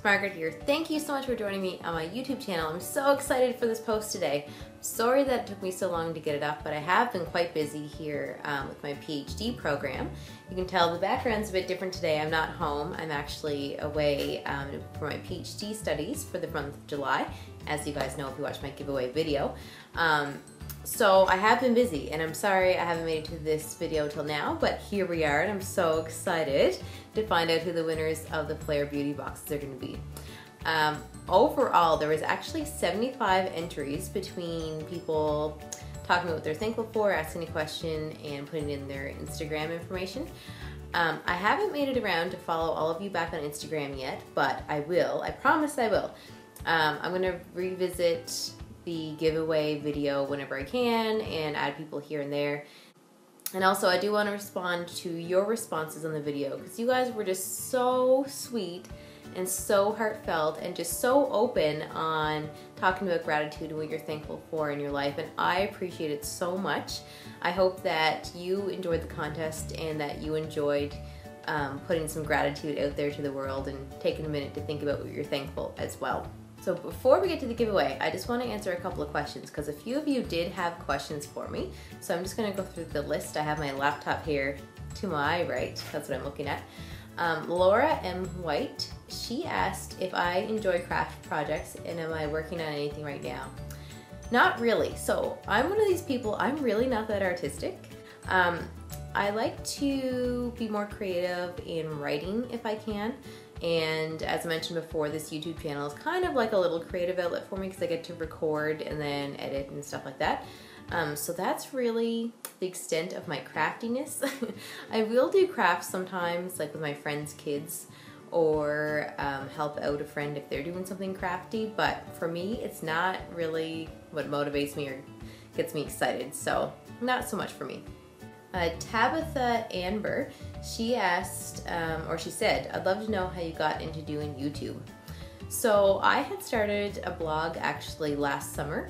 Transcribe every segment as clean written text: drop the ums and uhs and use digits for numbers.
Margaret here. Thank you so much for joining me on my YouTube channel. I'm so excited for this post today. Sorry that it took me so long to get it up, but I have been quite busy here with my PhD program. You can tell the background's a bit different today. I'm not home. I'm actually away for my PhD studies for the month of July, as you guys know if you watch my giveaway video. So I have been busy, and I'm sorry I haven't made it to this video till now, but here we are, and I'm so excited to find out who the winners of the Flare Beauty boxes are going to be. Overall, there was actually 75 entries between people talking about what they're thankful for, asking a question, and putting in their Instagram information. I haven't made it around to follow all of you back on Instagram yet, but I will. I promise I will. I'm going to revisit the giveaway video whenever I can and add people here and there. And also I do want to respond to your responses on the video because you guys were just so sweet and so heartfelt and just so open on talking about gratitude and what you're thankful for in your life, and I appreciate it so much. I hope that you enjoyed the contest and that you enjoyed putting some gratitude out there to the world and taking a minute to think about what you're thankful as well. So before we get to the giveaway, I just want to answer a couple of questions because a few of you did have questions for me. So I'm just going to go through the list. I have my laptop here to my right. That's what I'm looking at. Laura M. White, she asked if I enjoy craft projects and am I working on anything right now? Not really. So I'm one of these people, I'm really not that artistic. I like to be more creative in writing if I can. And as I mentioned before, this YouTube channel is kind of like a little creative outlet for me because I get to record and then edit and stuff like that. So that's really the extent of my craftiness. I will do crafts sometimes, like with my friends' kids, or help out a friend if they're doing something crafty, but for me, it's not really what motivates me or gets me excited, so not so much for me. Tabitha Amber, she asked, or she said, I'd love to know how you got into doing YouTube. So I had started a blog actually last summer,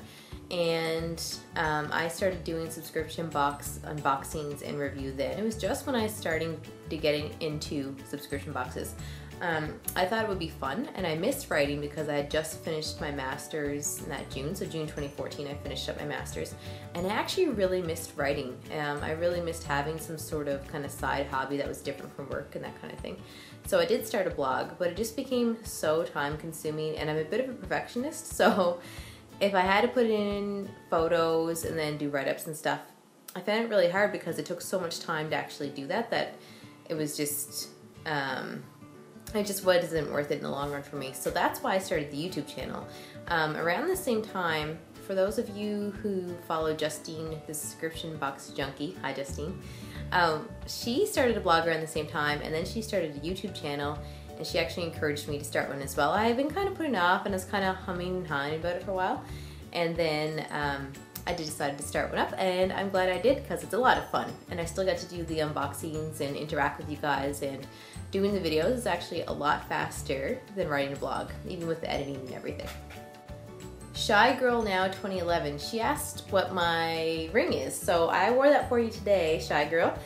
and I started doing subscription box unboxings and review then. It was just when I was starting to get into subscription boxes. I thought it would be fun, and I missed writing because I had just finished my master's in that June, so June 2014 I finished up my master's, and I actually really missed writing. I really missed having some sort of kind of side hobby that was different from work and that kind of thing. So I did start a blog, but it just became so time consuming, and I'm a bit of a perfectionist, so if I had to put in photos and then do write-ups and stuff, I found it really hard because it took so much time to actually do that it was just, it just wasn't worth it in the long run for me. So that's why I started the YouTube channel. Around the same time, for those of you who follow Justine, the subscription box junkie, hi Justine, she started a blog around the same time, and then she started a YouTube channel, and she actually encouraged me to start one as well. I've been kind of putting it off and I was kind of humming and hawing about it for a while, and then I decided to start one up, and I'm glad I did because it's a lot of fun, and I still get to do the unboxings and interact with you guys, and doing the videos is actually a lot faster than writing a blog, even with the editing and everything. Shy Girl Now 2011, she asked what my ring is, so I wore that for you today, Shy Girl.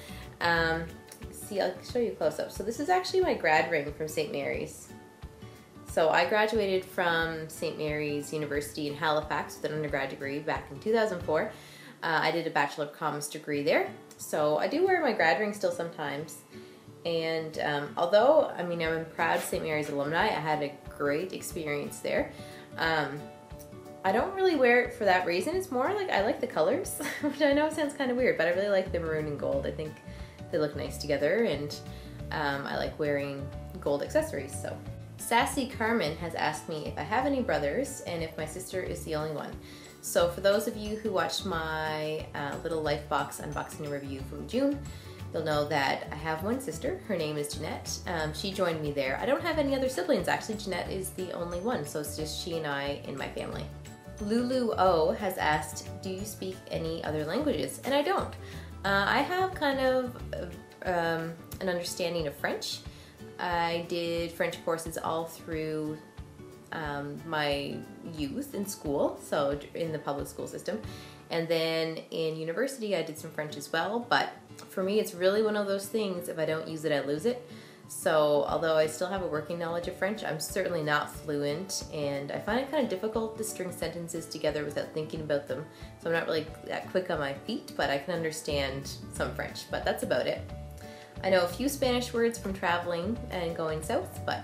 See, I'll show you close up. So this is actually my grad ring from St. Mary's. So I graduated from St. Mary's University in Halifax with an undergrad degree back in 2004. I did a Bachelor of Commerce degree there. So I do wear my grad ring still sometimes. And although, I mean, I'm a proud St. Mary's alumni, I had a great experience there. I don't really wear it for that reason. It's more like I like the colors, which I know sounds kind of weird, but I really like the maroon and gold. I think they look nice together, and I like wearing gold accessories. So Sassy Carmen has asked me if I have any brothers and if my sister is the only one. So for those of you who watched my little Lifebox unboxing and review from June, you'll know that I have one sister. Her name is Jeanette. She joined me there. I don't have any other siblings, actually. Jeanette is the only one, so it's just she and I in my family. Lulu O has asked, do you speak any other languages? And I don't. I have kind of an understanding of French. I did French courses all through my youth in school, so in the public school system. And then in university I did some French as well, but for me it's really one of those things, if I don't use it, I lose it. So although I still have a working knowledge of French, I'm certainly not fluent, and I find it kind of difficult to string sentences together without thinking about them. So I'm not really that quick on my feet, but I can understand some French, but that's about it. I know a few Spanish words from traveling and going south, but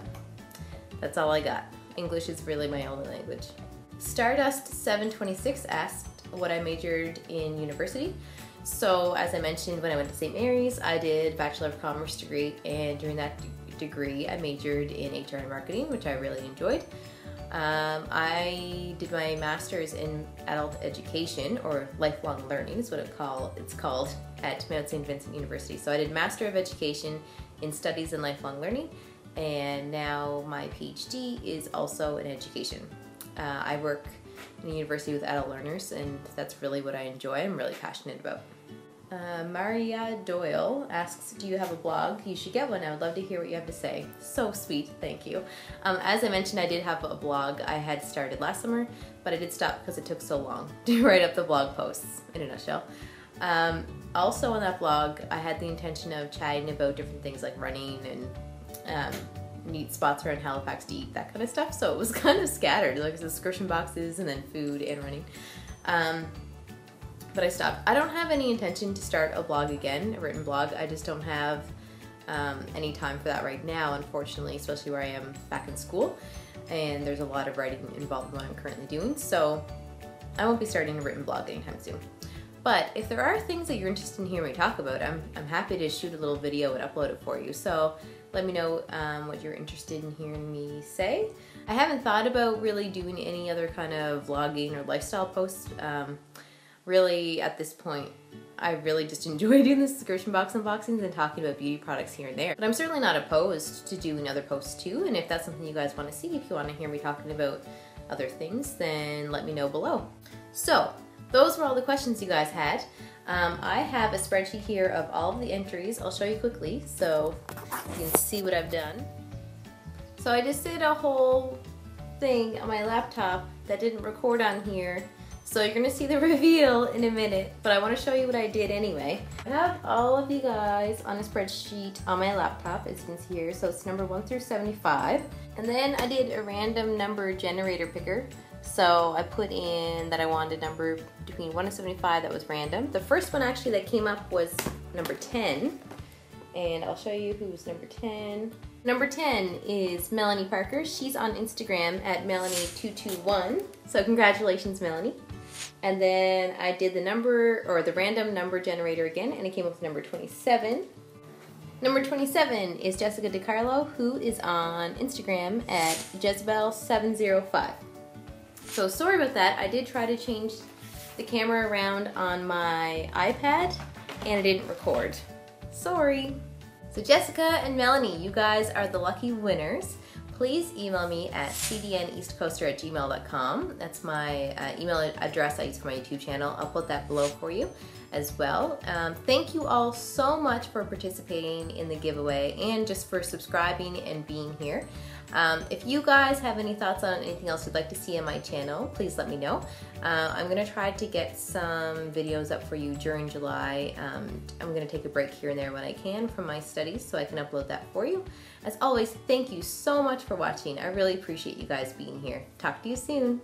that's all I got. English is really my only language. Stardust726 asked what I majored in university. So as I mentioned, when I went to St. Mary's, I did Bachelor of Commerce degree, and during that degree, I majored in HR and marketing, which I really enjoyed. I did my master's in adult education, or lifelong learning is what it's called at Mount St. Vincent University. So I did Master of Education in Studies in Lifelong Learning, and now my PhD is also in education. I work in a university with adult learners, and that's really what I enjoy. I'm really passionate about. Maria Doyle asks, do you have a blog? You should get one. I would love to hear what you have to say. So sweet, thank you. As I mentioned, I did have a blog I had started last summer, but I did stop because it took so long to write up the blog posts, in a nutshell. Also on that blog, I had the intention of chatting about different things like running and neat spots around Halifax to eat, that kind of stuff. So it was kind of scattered, like subscription boxes and then food and running. But I stopped. I don't have any intention to start a blog again, a written blog. I just don't have any time for that right now, unfortunately, especially where I am back in school. And there's a lot of writing involved in what I'm currently doing. So I won't be starting a written blog anytime soon. But if there are things that you're interested in hearing me talk about, I'm happy to shoot a little video and upload it for you. So let me know what you're interested in hearing me say. I haven't thought about really doing any other kind of vlogging or lifestyle posts. Really, at this point, I really just enjoy doing the subscription box unboxings and talking about beauty products here and there. But I'm certainly not opposed to doing other posts too, and if that's something you guys want to see, if you want to hear me talking about other things, then let me know below. So, those were all the questions you guys had. I have a spreadsheet here of all of the entries. I'll show you quickly so you can see what I've done. So I just did a whole thing on my laptop that didn't record on here. So you're gonna see the reveal in a minute, but I wanna show you what I did anyway. I have all of you guys on a spreadsheet on my laptop, as you can see here. So it's number 1 through 75. And then I did a random number generator picker. So I put in that I wanted a number between 1 and 75 that was random. The first one actually that came up was number 10. And I'll show you who's number 10. Number 10 is Melanie Parker. She's on Instagram at Melanie221. So congratulations, Melanie. And then I did the number, or the random number generator again, and it came up with number 27. Number 27 is Jessica DiCarlo, who is on Instagram at Jezebel705. So sorry about that. I did try to change the camera around on my iPad, and it didn't record. Sorry. So Jessica and Melanie, you guys are the lucky winners. Please email me at cdneastcoaster@gmail.com. That's my email address I use for my YouTube channel. I'll put that below for you as well. Thank you all so much for participating in the giveaway and just for subscribing and being here. If you guys have any thoughts on anything else you'd like to see on my channel, please let me know. I'm gonna try to get some videos up for you during July. I'm gonna take a break here and there when I can from my studies so I can upload that for you. As always, thank you so much for watching. I really appreciate you guys being here. Talk to you soon.